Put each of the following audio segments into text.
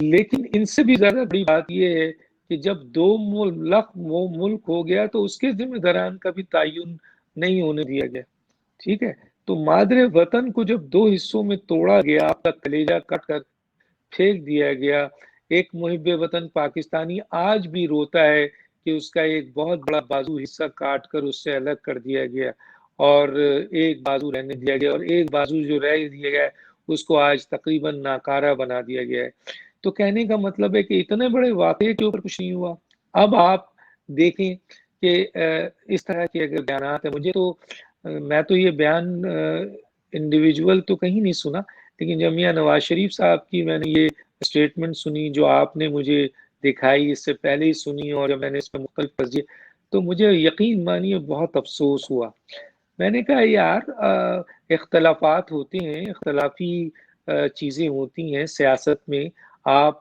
لیکن ان سے بھی زیادہ بڑی بات یہ ہے کہ جب دو ملک ہو گیا تو اس کے ذمہ داران کا بھی تعین نہیں ہونے دیا گیا. ٹھیک ہے، تو مادر وطن کو جب دو حصوں میں توڑا گیا، آپ کا کلیجہ کٹ کر پھینک دیا گیا، ایک محب وطن پاکستانی آج بھی روتا ہے کہ اس کا ایک بہت بڑا بازو حصہ کاٹ کر اس سے الگ کر دیا گیا اور ایک بازو رہنے دیا گیا، اور ایک بازو جو رہ دیا گیا اس کو آج تقریباً ناکارہ بنا دیا گیا ہے. تو کہنے کا مطلب ہے کہ اتنے بڑے واقعے کے اوپر کچھ نہیں ہوا. اب آپ دیکھیں کہ اس طرح کے اگر بیانات ہیں، میں تو یہ بیان انڈیویجول تو کہیں نہیں سنا، لیکن جب میاں نواز شریف صاحب کی میں نے یہ اسٹیٹمنٹ سنی جو آپ نے مجھے دکھائی، اس سے پہلے ہی سنی، اور جب میں نے اس پہ مختلف تجزیے، تو مجھے یقین مانیے بہت افسوس ہوا. میں نے کہا یار اختلافات ہوتے ہیں، اختلافی چیزیں ہوتی ہیں سیاست میں، آپ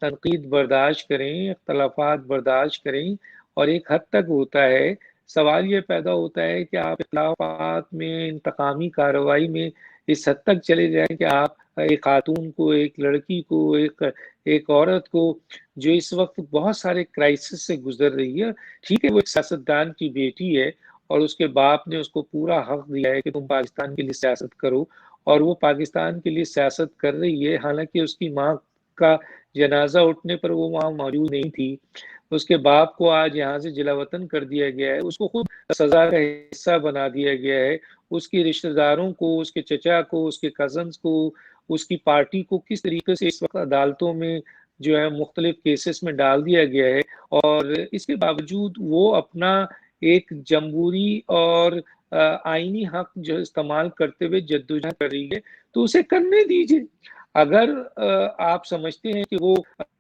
تنقید برداشت کریں، اختلافات برداشت کریں، اور ایک حد تک ہوتا ہے. سوال یہ پیدا ہوتا ہے کہ آپ اختلافات میں، انتقامی کارروائی میں اس حد تک چلے جائیں کہ آپ ایک خاتون کو، ایک لڑکی کو، ایک عورت کو جو اس وقت بہت سارے کرائسس سے گزر رہی ہے، ٹھیک ہے وہ ایک سیاستدان کی بیٹی ہے اور اس کے باپ نے اس کو پورا حق دیا ہے کہ تم پاکستان کے لیے سیاست کرو، اور وہ پاکستان کے لیے سیاست کر رہی ہے، حالانکہ اس کی ماں کا جنازہ اٹھنے پر وہ وہاں موجود نہیں تھی. اس کے باپ کو آج یہاں سے جلا وطن کر دیا گیا ہے، اس کو خود سزا کا حصہ بنا دیا گیا ہے. اس کی رشتہ داروں کو، اس کے چچا کو، اس کے کزنز کو، اس کی پارٹی کو کس طریقے سے اس وقت عدالتوں میں جو ہے مختلف کیسز میں ڈال دیا گیا ہے، اور اس کے باوجود وہ اپنا ایک جمہوری اور آئینی حق جو استعمال کرتے ہوئے جدوجہد کر رہی ہے، تو اسے کرنے دیجیے. اگر آپ سمجھتے ہیں کہ وہ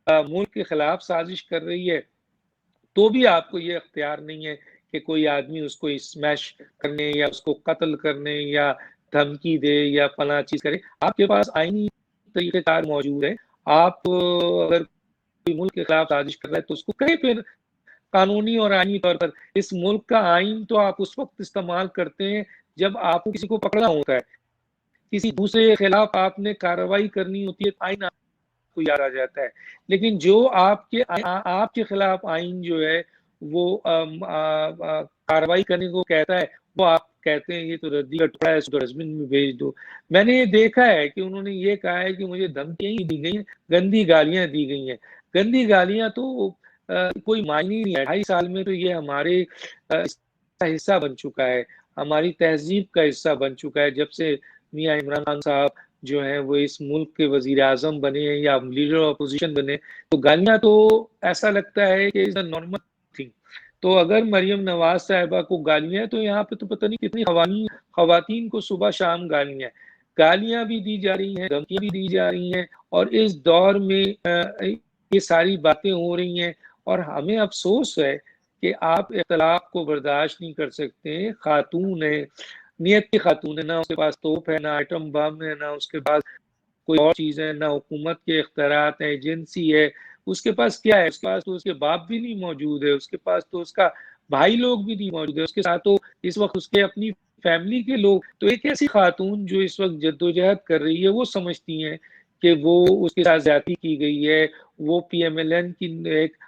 ملک کے خلاف سازش کر رہی ہے تو بھی آپ کو یہ اختیار نہیں ہے کہ کوئی آدمی اس کو اسمیش کرنے یا اس کو قتل کرنے یا دھمکی دے یا فلاں چیز کرے. آپ کے پاس آئینی طریقہ کار موجود ہے. آپ اگر کوئی ملک کے خلاف سازش کر رہا ہے تو اس کو کہیں پھر قانونی اور آئینی طور پر. اس ملک کا آئین تو آپ اس وقت استعمال کرتے ہیں جب آپ کو کسی کو پکڑنا ہوتا ہے، کسی دوسرے کے خلاف آپ نے کارروائی کرنی ہوتی ہے، آئین کو یاد آ جاتا ہے. لیکن جو آپ کے خلاف آئین جو ہے وہ کارروائی کرنے کو کہتا ہے، وہ آپ کہتے ہیں یہ تو ردی کا ٹکڑا ہے، اس کو ڈسٹبن میں بھیج دو. میں نے یہ دیکھا ہے کہ انہوں نے یہ کہا ہے کہ مجھے دھمکیاں ہی دی گئی ہیں، گندی گالیاں دی گئی ہیں. گندی گالیاں تو کوئی معنی نہیں ہے. 2.5 سال میں تو یہ ہمارے حصہ بن چکا ہے، ہماری تہذیب کا حصہ بن چکا ہے. جب سے میاں عمران خان صاحب جو ہیں وہ اس ملک کے وزیر اعظم بنے یا لیڈر اپوزیشن بنے، تو گالیاں تو ایسا لگتا ہے کہ نارمل تھی. تو اگر مریم نواز صاحبہ کو گالیاں، تو یہاں پہ تو پتہ نہیں کتنی خواتین کو صبح شام گالیاں بھی دی جا رہی ہیں، دھمکیاں بھی دی جا رہی ہیں، اور اس دور میں یہ ساری باتیں ہو رہی ہیں. اور ہمیں افسوس ہے کہ آپ اختلاف کو برداشت نہیں کر سکتے. خاتون ہے، نیت کی خاتون ہے، نہ اس کے پاس توپ ہے، نہ ایٹم بم ہے، نہ اس کے پاس کوئی اور چیز ہے، نہ حکومت کے اختیارات ہیں، ایجنسی ہے. اس کے پاس کیا ہے؟ اس کے پاس تو اس کے باپ بھی نہیں موجود ہے، اس کے پاس تو اس کا بھائی لوگ بھی نہیں موجود ہے، اس کے ساتھ تو اس وقت اس کے اپنی فیملی کے لوگ. تو ایک ایسی خاتون جو اس وقت جدوجہد کر رہی ہے، وہ سمجھتی ہیں کہ وہ اس کے ساتھ زیادتی کی گئی ہے. وہ پی ایم ایل این کی ایک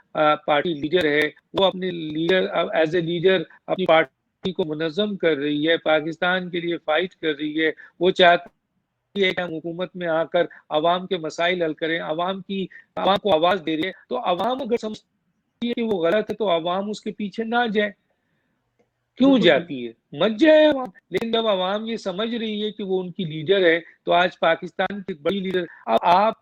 پارٹی لیڈر ہے، وہ اپنے لیڈر ایز اے لیڈر اپنی پارٹی کو منظم کر رہی ہے، پاکستان کے لیے فائٹ کر رہی ہے. وہ چاہتی ہے کہ ہم حکومت میں آ کر عوام کے مسائل حل کریں، عوام کو آواز دے رہے ہیں. تو عوام اگر سمجھتی ہے کہ وہ غلط ہے تو عوام اس کے پیچھے نہ جائے. کیوں جاتی ہے؟ مت جائے عوام. لیکن جب عوام یہ سمجھ رہی ہے کہ وہ ان کی لیڈر ہے، تو آج پاکستان کی بڑی لیڈر آپ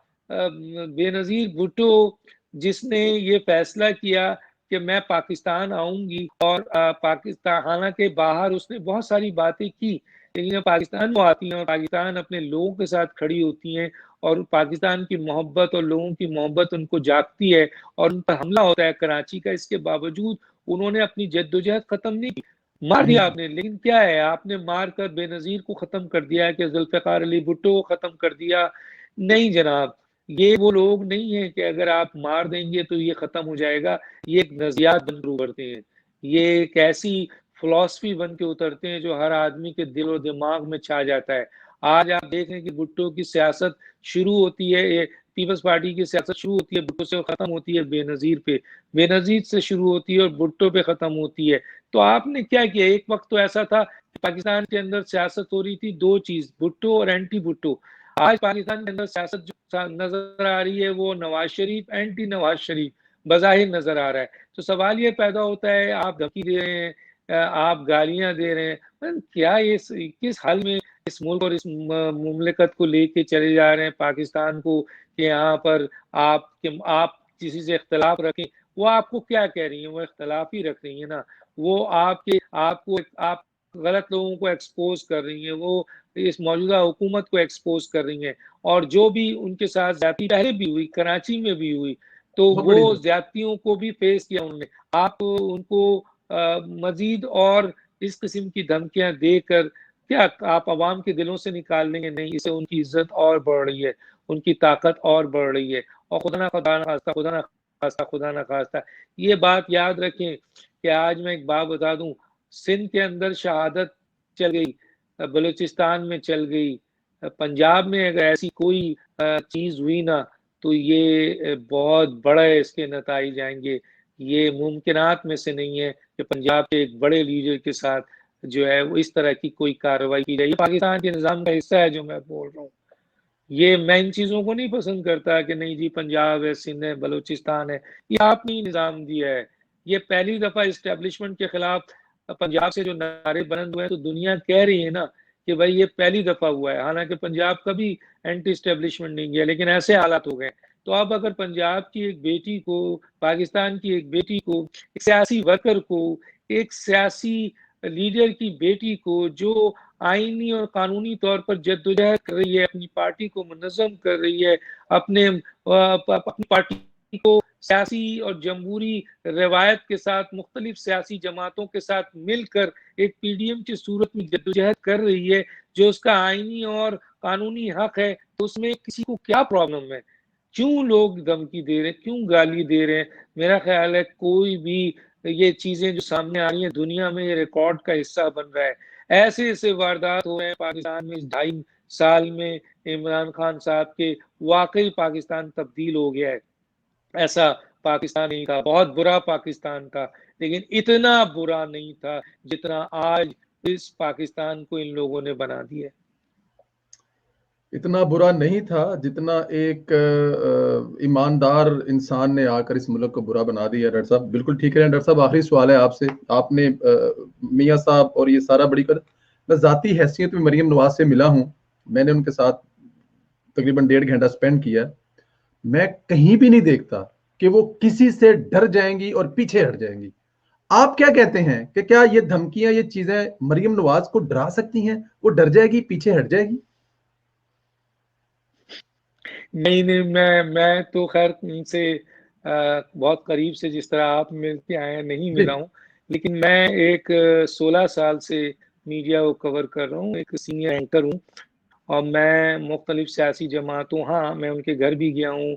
بے نظیر بھٹو، جس نے یہ فیصلہ کیا کہ میں پاکستان آؤں گی، اور پاکستان، حالانکہ باہر اس نے بہت ساری باتیں کی، لیکن پاکستان وہ آتی ہیں اور پاکستان اپنے لوگوں کے ساتھ کھڑی ہوتی ہیں، اور پاکستان کی محبت اور لوگوں کی محبت ان کو جاگتی ہے، اور ان پر حملہ ہوتا ہے کراچی کا. اس کے باوجود انہوں نے اپنی جدوجہد ختم نہیں کی. مار دیا آپ نے، لیکن کیا ہے، آپ نے مار کر بے نظیر کو ختم کر دیا کہ ذوالفقار علی بھٹو کو ختم کر دیا. نہیں جناب، یہ وہ لوگ نہیں ہیں کہ اگر آپ مار دیں گے تو یہ ختم ہو جائے گا. یہ ایک نظریات بن کر ابھرتے ہیں، یہ ایک ایسی فلسفی بن کے اترتے ہیں جو ہر آدمی کے دل و دماغ میں چھا جاتا ہے. آج آپ دیکھیں کہ بھٹو کی سیاست شروع ہوتی ہے پیپلز پارٹی کی سیاست شروع ہوتی ہے بھٹو سے اور ختم ہوتی ہے بے نظیر پہ، بے نظیر سے شروع ہوتی ہے اور بھٹو پہ ختم ہوتی ہے. تو آپ نے کیا کیا؟ ایک وقت تو ایسا تھا کہ پاکستان کے اندر سیاست ہو رہی تھی دو چیز، بھٹو اور اینٹی بھٹو. آج پاکستان کے اندر سیاست جو نظر آ رہی ہے وہ نواز شریف اینٹی نواز شریف بظاہر نظر آ رہا ہے. تو سوال یہ پیدا ہوتا ہے آپ دھمکی دے رہے ہیں، آپ گالیاں دے رہے ہیں، کیا کس حال میں اس ملک اور اس مملکت کو لے کے چلے جا رہے ہیں پاکستان کو کہ یہاں پر آپ کسی سے اختلاف رکھیں؟ وہ آپ کو کیا کہہ رہی ہیں؟ وہ اختلاف ہی رکھ رہی ہیں نا، وہ آپ غلط لوگوں کو ایکسپوز کر رہی ہیں، وہ اس موجودہ حکومت کو ایکسپوز کر رہی ہیں. اور جو بھی ان کے ساتھ زیادتی پہلے بھی ہوئی، کراچی میں بھی ہوئی، تو وہ زیادتیوں کو بھی فیس کیا انہوں نے. آپ ان کو مزید اور اس قسم کی دھمکیاں دے کر کیا آپ عوام کے دلوں سے نکال لیں گے؟ نہیں، اسے ان کی عزت اور بڑھ رہی ہے، ان کی طاقت اور بڑھ رہی ہے. اور خدا نہ خواستہ یہ بات یاد رکھیں کہ آج میں ایک بات بتا دوں، سندھ کے اندر شہادت چل گئی، بلوچستان میں چل گئی، پنجاب میں اگر ایسی کوئی چیز ہوئی نا تو یہ بہت بڑا اس کے نتائج آئیں گے. یہ ممکنات میں سے نہیں ہے کہ پنجاب کے ایک بڑے لیڈر کے ساتھ جو ہے وہ اس طرح کی کوئی کارروائی کی جائے. یہ پاکستان کے نظام کا حصہ ہے جو میں بول رہا ہوں. یہ میں ان چیزوں کو نہیں پسند کرتا کہ نہیں جی پنجاب ہے، سندھ ہے، بلوچستان ہے. یہ آپ نے نظام دیا ہے. یہ پہلی دفعہ اسٹیبلشمنٹ کے خلاف پنجاب سے جو نعرے بلند ہوئے ہیں تو دنیا کہہ رہی ہے نا کہ بھائی یہ پہلی دفعہ ہوا ہے. حالانکہ پنجاب کبھی اینٹی اسٹیبلشمنٹ نہیں گیا، لیکن ایسے حالات ہو گئے. تو اب اگر پنجاب کی ایک بیٹی کو، پاکستان کی ایک بیٹی کو، ایک سیاسی ورکر کو، ایک سیاسی لیڈر کی بیٹی کو جو آئینی اور قانونی طور پر جدوجہد کر رہی ہے، اپنی پارٹی کو منظم کر رہی ہے، اپنی پارٹی کو سیاسی اور جمہوری روایت کے ساتھ مختلف سیاسی جماعتوں کے ساتھ مل کر ایک پی ڈی ایم کی صورت میں جدوجہد کر رہی ہے جو اس کا آئینی اور قانونی حق ہے، تو اس میں کسی کو کیا پرابلم ہے؟ کیوں لوگ دھمکی دے رہے ہیں؟ کیوں گالی دے رہے ہیں؟ میرا خیال ہے کوئی بھی یہ چیزیں جو سامنے آ رہی ہیں دنیا میں یہ ریکارڈ کا حصہ بن رہا ہے. ایسے واردات ہو رہے ہیں پاکستان میں اس 2.5 سال میں عمران خان صاحب کے، واقعی پاکستان تبدیل ہو گیا ہے. ایسا پاکستان نہیں تھا، بہت برا پاکستان تھا، لیکن اتنا برا نہیں تھا جتنا آج اس پاکستان کو ان لوگوں نے بنا دیا. اتنا برا نہیں تھا جتنا ایک ایماندار انسان نے آ کر اس ملک کو برا بنا دیا. ڈاکٹر صاحب بالکل ٹھیک ہے. ڈاکٹر صاحب آخری سوال ہے آپ سے. آپ نے میاں صاحب اور یہ سارا بڑی کر، میں ذاتی حیثیت میں مریم نواز سے ملا ہوں، میں نے ان کے ساتھ تقریباً 1.5 گھنٹہ اسپینڈ کیا. میں کہیں بھی نہیں دیکھتا کہ وہ کسی سے ڈر جائیں گی اور پیچھے ہٹ جائیں گی. آپ کیا کہتے ہیں کہ کیا یہ دھمکیاں، یہ چیزیں مریم نواز کو ڈرا سکتی ہیں؟ وہ ڈر جائے گی، پیچھے ہٹ جائے گی؟ نہیں، میں تو خیر ان سے بہت قریب سے جس طرح آپ مل کے آئے ہیں نہیں ملا ہوں، لیکن میں ایک 16 سال سے میڈیا کو کور کر رہا ہوں، ایک سینئر اینکر ہوں، اور میں مختلف سیاسی جماعتوں، ہاں میں ان کے گھر بھی گیا ہوں،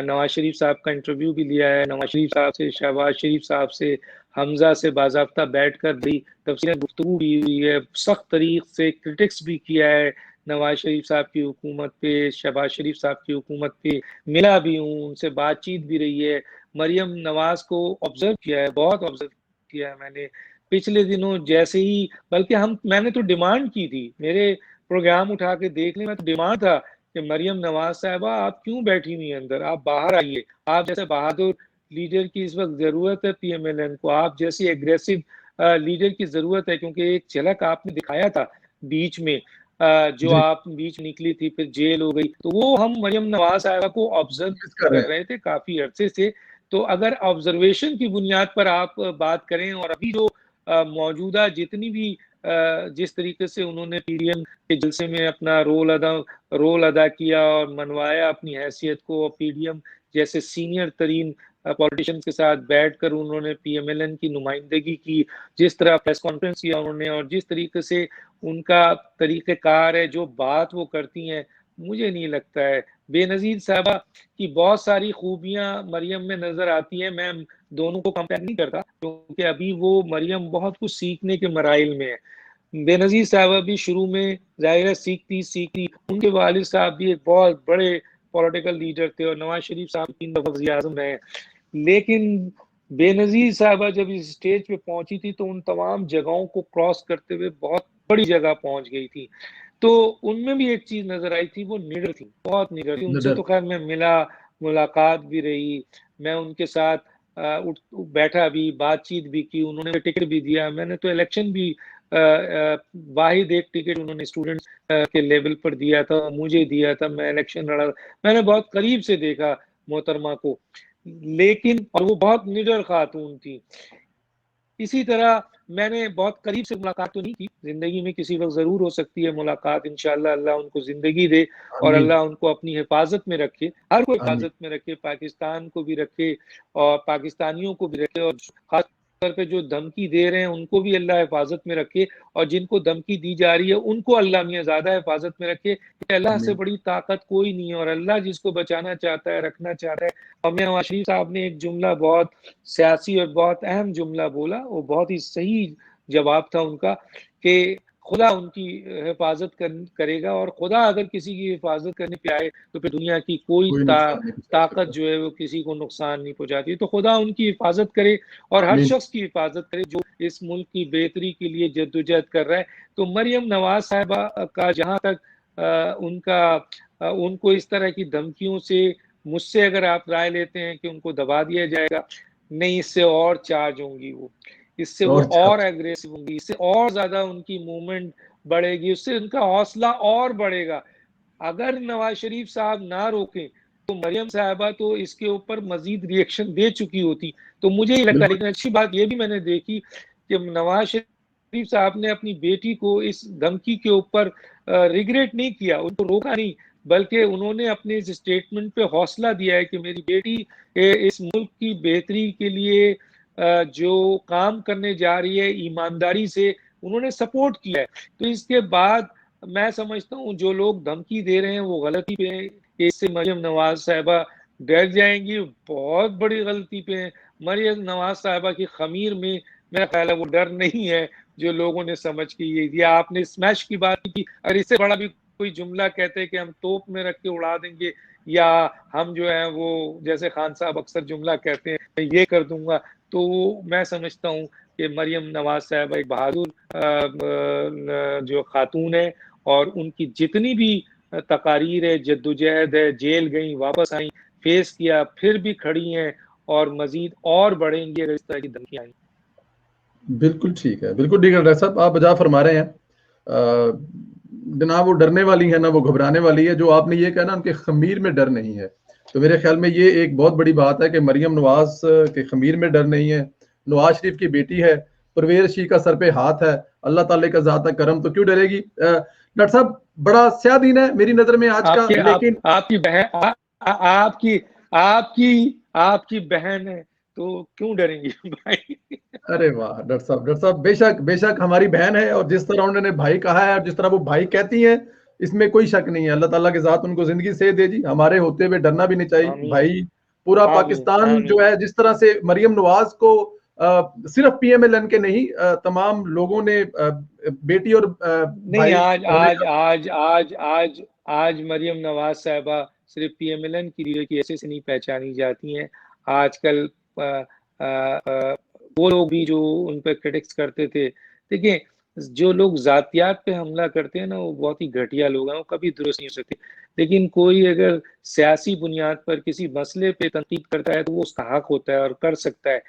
نواز شریف صاحب کا انٹرویو بھی لیا ہے، نواز شریف صاحب سے، شہباز شریف صاحب سے، حمزہ سے باضابطہ بیٹھ کر بھی تفصیل گفتگو بھی ہوئی ہے، سخت طریق سے کرٹکس بھی کیا ہے نواز شریف صاحب کی حکومت پہ، شہباز شریف صاحب کی حکومت پہ، ملا بھی ہوں، ان سے بات چیت بھی رہی ہے. مریم نواز کو آبزرو کیا ہے، بہت آبزرو کیا ہے میں نے پچھلے دنوں. جیسے ہی بلکہ میں نے تو ڈیمانڈ کی تھی، میرے پروگرام اٹھا کے دیکھ لیں، میں تو ڈیمانڈ تھا کہ مریم نواز صاحبہ آپ کیوں بیٹھی ہوئی ہیں اندر، آپ باہر آئیے. آپ جیسے بہادر لیڈر کی اس وقت ضرورت ہے پی ایم ایل این کو، آپ جیسی ایگریسو لیڈر کی ضرورت ہے، کیونکہ ایک جھلک آپ نے دکھایا تھا بیچ میں، جو آپ بیچ نکلی تھی پھر جیل ہو گئی، تو وہ ہم مریم نواز صاحبہ کو آبزرو کر رہے تھے کافی عرصے سے. تو اگر آبزرویشن کی بنیاد پر آپ بات کریں، اور ابھی جو موجودہ جتنی بھی جس طریقے سے انہوں نے پی ڈی ایم کے جلسے میں اپنا رول ادا کیا اور منوایا اپنی حیثیت کو، پی ڈی ایم جیسے سینئر ترین پولیٹیشنز کے ساتھ بیٹھ کر انہوں نے پی ایم ایل این کی نمائندگی کی، جس طرح پریس کانفرنس کیا انہوں نے، اور جس طریقے سے ان کا طریقہ کار ہے، جو بات وہ کرتی ہیں، مجھے نہیں لگتا ہے. بے نظیر صاحبہ کی بہت ساری خوبیاں مریم میں نظر آتی ہیں، میں دونوں کو کمپیئر نہیں کرتا کیونکہ ابھی وہ مریم بہت کچھ سیکھنے کے مراحل میں ہے. بے نظیر صاحبہ بھی شروع میں ظاہر ہے سیکھتی، ان کے والد صاحب بھی ایک بہت بڑے پولیٹیکل لیڈر تھے اور نواز شریف صاحب 3 دفعہ وزیر اعظم رہے، لیکن بے نظیر صاحبہ جب اس اسٹیج پہ پہنچی تھی تو ان تمام جگہوں کو کراس کرتے ہوئے بہت بڑی جگہ پہنچ گئی تھی. تو ان میں بھی ایک چیز نظر آئی تھی، وہ نڈر تھی، بہت نڈر تھی. ان سے تو خیر میں ملا، ملاقات بھی رہی، میں ان کے ساتھ بیٹھا بھی، بات چیت بھی کی، انہوں نے ٹکٹ بھی دیا. میں نے تو الیکشن بھی واحد ایک ٹکٹ انہوں نے اسٹوڈنٹس کے لیول پر دیا تھا، مجھے دیا تھا، میں الیکشن لڑا. میں نے بہت قریب سے دیکھا محترمہ کو، لیکن اور وہ بہت نڈر خاتون تھی. اسی طرح میں نے بہت قریب سے ملاقات تو نہیں کی، زندگی میں کسی وقت ضرور ہو سکتی ہے ملاقات، انشاءاللہ اللہ ان کو زندگی دے اور اللہ ان کو اپنی حفاظت میں رکھے، ہر کو حفاظت میں رکھے، پاکستان کو بھی رکھے اور پاکستانیوں کو بھی رکھے، اور خاص طور پہ جو دھمکی دے رہے ہیں ان کو بھی اللہ حفاظت میں رکھے، اور جن کو دھمکی دی جا رہی ہے ان کو اللہ میاں زیادہ حفاظت میں رکھے. اللہ سے بڑی طاقت کوئی نہیں ہے، اور اللہ جس کو بچانا چاہتا ہے، رکھنا چاہتا ہے. اور میں نواز شریف صاحب نے ایک جملہ بہت سیاسی اور بہت اہم جملہ بولا، وہ بہت ہی صحیح جواب تھا ان کا، کہ خدا ان کی حفاظت کرے گا، اور خدا اگر کسی کی حفاظت کرنے پہ آئے تو پھر دنیا کی کوئی طاقت جو ہے وہ کسی کو نقصان نہیں پہنچاتی. تو خدا ان کی حفاظت کرے اور ہر شخص کی حفاظت کرے جو اس ملک کی بہتری کے لیے جدوجہد کر رہا ہے. تو مریم نواز صاحبہ کا جہاں تک ان کو اس طرح کی دھمکیوں سے، مجھ سے اگر آپ رائے لیتے ہیں کہ ان کو دبا دیا جائے گا، نہیں، اس سے اور چارج ہوں گی، وہ اس سے وہ اور ایگریسو ہوں گی، اس سے اور زیادہ ان کی موومنٹ بڑھے گی، اس سے ان کا حوصلہ اور بڑھے گا. اگر نواز شریف صاحب نہ روکیں تو مریم صاحبہ تو اس کے اوپر مزید ری ایکشن دے چکی ہوتی. تو مجھے یہ لگتا ہے، لیکن اچھی بات یہ بھی میں نے دیکھی کہ نواز شریف صاحب نے اپنی بیٹی کو اس دھمکی کے اوپر ریگریٹ نہیں کیا، ان کو روکا نہیں، بلکہ انہوں نے اپنے اس اسٹیٹمنٹ پہ حوصلہ دیا ہے کہ میری بیٹی اس ملک کی بہتری کے لیے جو کام کرنے جا رہی ہے ایمانداری سے، انہوں نے سپورٹ کیا ہے. تو اس کے بعد میں سمجھتا ہوں جو لوگ دھمکی دے رہے ہیں وہ غلطی پہ ہیں، کہ اس سے مریم نواز صاحبہ ڈر جائیں گی، بہت بڑی غلطی پہ ہیں. مریم نواز صاحبہ کی خمیر میں میرا خیال ہے وہ ڈر نہیں ہے جو لوگوں نے سمجھ کے یہ دیا. آپ نے اسمیش کی بات کی، اگر اس سے بڑا بھی کوئی جملہ کہتے کہ ہم توپ میں رکھ کے اڑا دیں گے، یا ہم جو ہیں وہ جیسے خان صاحب اکثر جملہ کہتے ہیں میں یہ کر دوں گا، تو میں سمجھتا ہوں کہ مریم نواز صاحب ایک بہادر جو خاتون ہے، اور ان کی جتنی بھی تقاریر ہے، جدوجہد ہے، جیل گئیں، واپس آئیں، فیس کیا، پھر بھی کھڑی ہیں اور مزید اور بڑھیں گی اگر اس طرح کی دھمکیاں آئیں. بالکل ٹھیک ہے، بالکل ٹھیک ہے ڈاکٹر صاحب، آپ بجا فرما رہے ہیں. نہ وہ ڈرنے والی ہے نہ وہ گھبرانے والی ہے. جو آپ نے یہ کہا نا ان کے خمیر میں ڈر نہیں ہے، تو میرے خیال میں یہ ایک بہت بڑی بات ہے کہ مریم نواز کے خمیر میں ڈر نہیں ہے. نواز شریف کی بیٹی ہے، پرویز رشید کا سر پہ ہاتھ ہے، اللہ تعالی کا ذات کرم، تو کیوں ڈرے گی؟ ڈاکٹر صاحب بڑا سیاہ دن ہے میری نظر میں آج کا، لیکن آپ کی بہن ہے تو کیوں ڈریں گی بھائی؟ ارے واہ ڈاکٹر صاحب بے شک ہماری بہن ہے، اور جس طرح انہوں نے بھائی کہا ہے اور جس طرح وہ بھائی کہتی ہیں، اس میں کوئی شک نہیں ہے. اللہ تعالیٰ کے ذات ان کو زندگی سے دے جی، ہمارے ہوتے ہوئے ڈرنا بھی نہیں چاہیے. آمین. بھائی پورا پاکستان جو ہے، جس طرح سے مریم نواز کو صرف پی ایم ایل این کے نہیں، تمام لوگوں نے بیٹی اور نہیں، آج مریم نواز صاحبہ صرف پی ایم ایل این کی لیڈر کی ایسے سے نہیں پہچانی جاتی ہیں. آج کل وہ لوگ بھی جو ان پہ کرٹکس کرتے تھے، دیکھیں جو لوگ ذاتیات پہ حملہ کرتے ہیں نا، وہ بہت ہی گھٹیا لوگ ہیں، وہ کبھی درست نہیں ہو سکتے. لیکن کوئی اگر سیاسی بنیاد پر کسی مسئلے پہ تنقید کرتا ہے تو وہ اس کا حق ہوتا ہے اور کر سکتا ہے.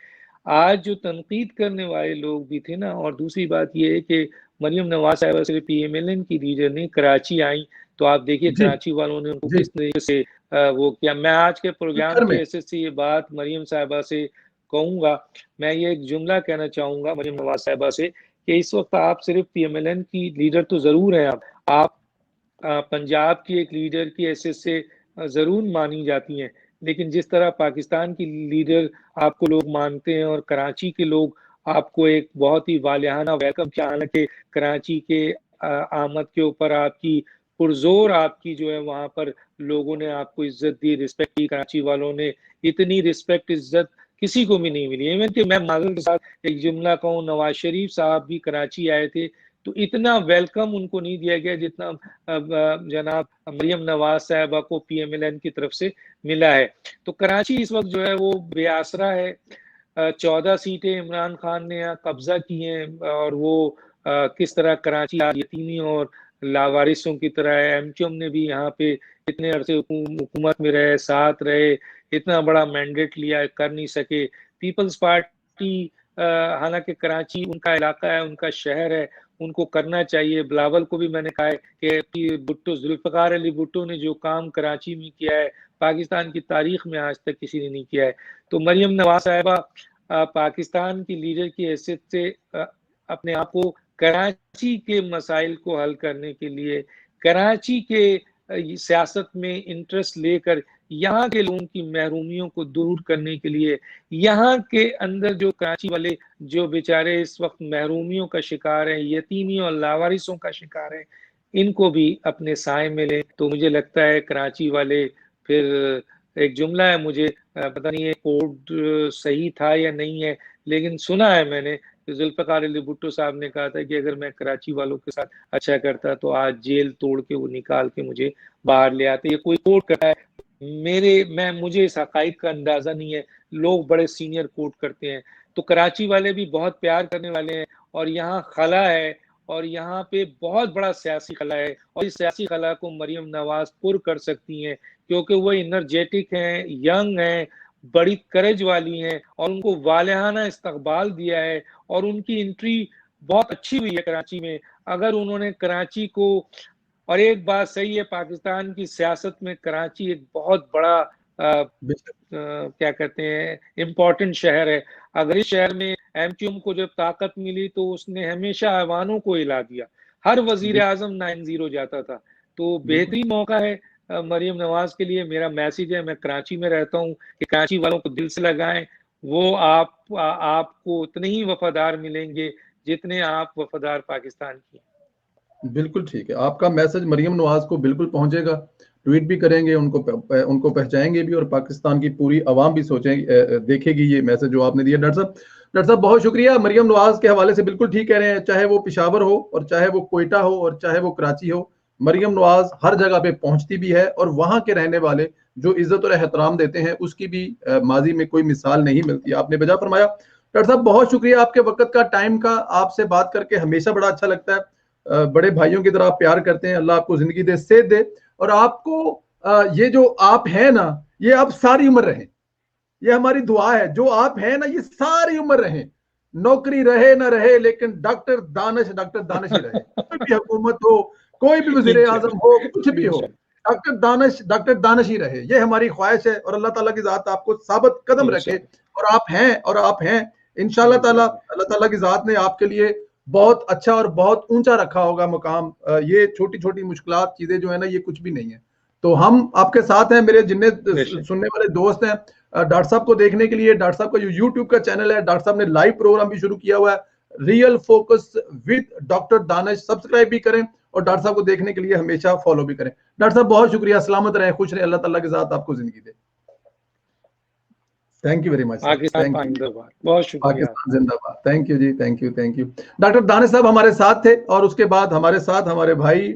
آج جو تنقید کرنے والے لوگ بھی تھے نا، اور دوسری بات یہ ہے کہ مریم نواز صاحبہ صرف پی ایم ایل این کی لیڈر نہیں، کراچی آئیں تو آپ دیکھیے کراچی والوں نے ان کو کس طریقے سے وہ کیا. میں آج کے پروگرام کی حیثیت سے یہ بات مریم صاحبہ سے کہوں گا، میں یہ ایک جملہ کہنا چاہوں گا مریم نواز صاحبہ سے، کہ اس وقت آپ صرف پی ایم ایل این کی لیڈر تو ضرور ہیں، آپ پنجاب کی ایک لیڈر کی حیثیت سے ضرور مانی جاتی ہیں، لیکن جس طرح پاکستان کی لیڈر آپ کو لوگ مانتے ہیں اور کراچی کے لوگ آپ کو ایک بہت ہی والہانہ ویلکم کیا، حالانکہ کراچی کے آمد کے اوپر آپ کی پرزور آپ کی جو ہے وہاں پر لوگوں نے آپ کو عزت دی، رسپیکٹ کی. کراچی والوں نے اتنی رسپیکٹ عزت کسی کو بھی نہیں ملی. ایون کہ میں معذرت کے ساتھ ایک جملہ کہوں، نواز شریف صاحب بھی کراچی آئے تھے تو اتنا ویلکم ان کو نہیں دیا گیا جتنا جناب مریم نواز صاحبہ کو PMLN کی طرف سے ملا ہے. تو کراچی اس وقت جو ہے وہ بے آسرا ہے. 14 سیٹیں عمران خان نے یہاں قبضہ کی ہیں اور وہ کس طرح کراچی یتیمی اور لاوارثوں کی طرح ہے. MQM نے بھی یہاں پہ اتنے عرصے حکومت میں رہے, ساتھ رہے, اتنا بڑا مینڈیٹ لیا, کر نہیں سکے. پیپلز پارٹی حالانکہ کراچی ان کا علاقہ ہے, ان کا شہر ہے, ان کو کرنا چاہیے. بلاول کو بھی میں نے کہا ہے کہ بھٹو, ذوالفقار علی بھٹو نے جو کام کراچی میں کیا ہے پاکستان کی تاریخ میں آج تک کسی نے نہیں کیا ہے. تو مریم نواز صاحبہ پاکستان کی لیڈر کی حیثیت سے اپنے آپ کو کراچی کے مسائل کو حل کرنے کے لیے, کراچی کے سیاست میں انٹرسٹ لے کر یہاں کے لوگوں کی محرومیوں کو دور کرنے کے لیے, یہاں کے اندر جو کراچی والے جو بیچارے اس وقت محرومیوں کا شکار ہیں, یتیمیوں اور لاوارثوں کا شکار ہیں, ان کو بھی اپنے سائے میں لیں. تو مجھے لگتا ہے کراچی والے, پھر ایک جملہ ہے, مجھے پتہ نہیں ہے کوڈ صحیح تھا یا نہیں ہے, لیکن سنا ہے میں نے ذوالفقار علی بھٹو صاحب نے کہا تھا کہ اگر میں کراچی والوں کے ساتھ اچھا کرتا تو آج جیل توڑ کے وہ نکال کے مجھے باہر لے آتے. یہ کوئی کوٹ کرتا ہے, مجھے اس حقائق کا اندازہ نہیں ہے. لوگ بڑے سینئر کوٹ کرتے ہیں. تو کراچی والے بھی بہت پیار کرنے والے ہیں, اور یہاں خلا ہے, اور یہاں پہ بہت بڑا سیاسی خلا ہے, اور اس سیاسی خلا کو مریم نواز پر کر سکتی ہیں کیونکہ وہ انرجیٹک ہیں, ینگ ہیں, بڑی کرج والی ہیں, اور ان کو والہانہ استقبال دیا ہے, اور ان کی انٹری بہت اچھی ہوئی ہے کراچی میں. اگر انہوں نے کراچی کو, اور ایک بات صحیح ہے پاکستان کی سیاست میں کراچی ایک بہت بڑا کیا کہتے ہیں امپورٹنٹ شہر ہے. اگر اس شہر میں MQM کو جب طاقت ملی تو اس نے ہمیشہ ایوانوں کو ہلا دیا, ہر وزیر اعظم 9-0 جاتا تھا. تو بہترین موقع ہے مریم نواز کے لیے. میرا میسیج ہے, میں کراچی میں رہتا ہوں, کہ کراچی والوں کو دل سے لگائیں. وہ آپ کو اتنے ہی وفادار ملیں گے جتنے آپ وفادار پاکستان کی. بالکل ٹھیک ہے, آپ کا میسج مریم نواز کو بالکل پہنچے گا. ٹویٹ بھی کریں گے, ان کو پہنچائیں گے بھی, اور پاکستان کی پوری عوام بھی دیکھے گی یہ میسج جو آپ نے دیا. ڈاکٹر صاحب بہت شکریہ. مریم نواز کے حوالے سے بالکل ٹھیک کہہ رہے ہیں, چاہے وہ پشاور ہو, اور چاہے وہ کوئٹہ ہو, اور چاہے وہ کراچی ہو, مریم نواز ہر جگہ پہ پہنچتی بھی ہے, اور وہاں کے رہنے والے جو عزت اور احترام دیتے ہیں اس کی بھی ماضی میں کوئی مثال نہیں ملتی. آپ نے بجا فرمایا. ڈاکٹر صاحب بہت شکریہ آپ کے وقت کا, ٹائم کا. آپ سے بات کر کے ہمیشہ بڑا اچھا لگتا ہے. بڑے بھائیوں کی طرح آپ پیار کرتے ہیں. اللہ آپ کو زندگی دے, صحت دے, اور آپ کو یہ جو آپ ہیں نا, یہ آپ ساری عمر رہیں. یہ ہماری دعا ہے, جو آپ ہیں نا یہ ساری عمر رہیں. نوکری رہے نہ رہے, لیکن ڈاکٹر دانش ہی رہے. کوئی بھی حکومت ہو, کوئی بھی وزیر اعظم ہو, کچھ بھی ہو, ڈاکٹر دانش ہی رہے. یہ ہماری خواہش ہے, اور اللہ تعالیٰ کی ذات آپ کو ثابت قدم رکھے. اور آپ ہیں انشاءاللہ تعالیٰ. اللہ تعالیٰ کی ذات نے آپ کے لیے بہت اچھا اور بہت اونچا رکھا ہوگا مقام. یہ چھوٹی چھوٹی مشکلات چیزیں جو ہے نا, یہ کچھ بھی نہیں ہے. تو ہم آپ کے ساتھ ہیں. میرے جنہیں سننے والے دوست ہیں, ڈاکٹر صاحب کو دیکھنے کے لیے, ڈاکٹر صاحب کا جو YouTube کا چینل ہے, ڈاکٹر صاحب نے لائیو پروگرام بھی شروع کیا ہوا ہے, real focus with doctor Danish. Subscribe بھی کریں, اور ڈاکٹر صاحب کو دیکھنے کے لیے ہمیشہ فالو بھی کریں. ڈاکٹر صاحب بہت شکریہ, سلامت رہیں, خوش رہیں, اللہ تعالیٰ کے ذات آپ کو زندگی دے. Thank you very much. Pakistan زندہ باد. Thank you ji, thank you. Doctor Danish صاحب ہمارے ساتھ تھے, اور اس کے بعد ہمارے ساتھ ہمارے بھائی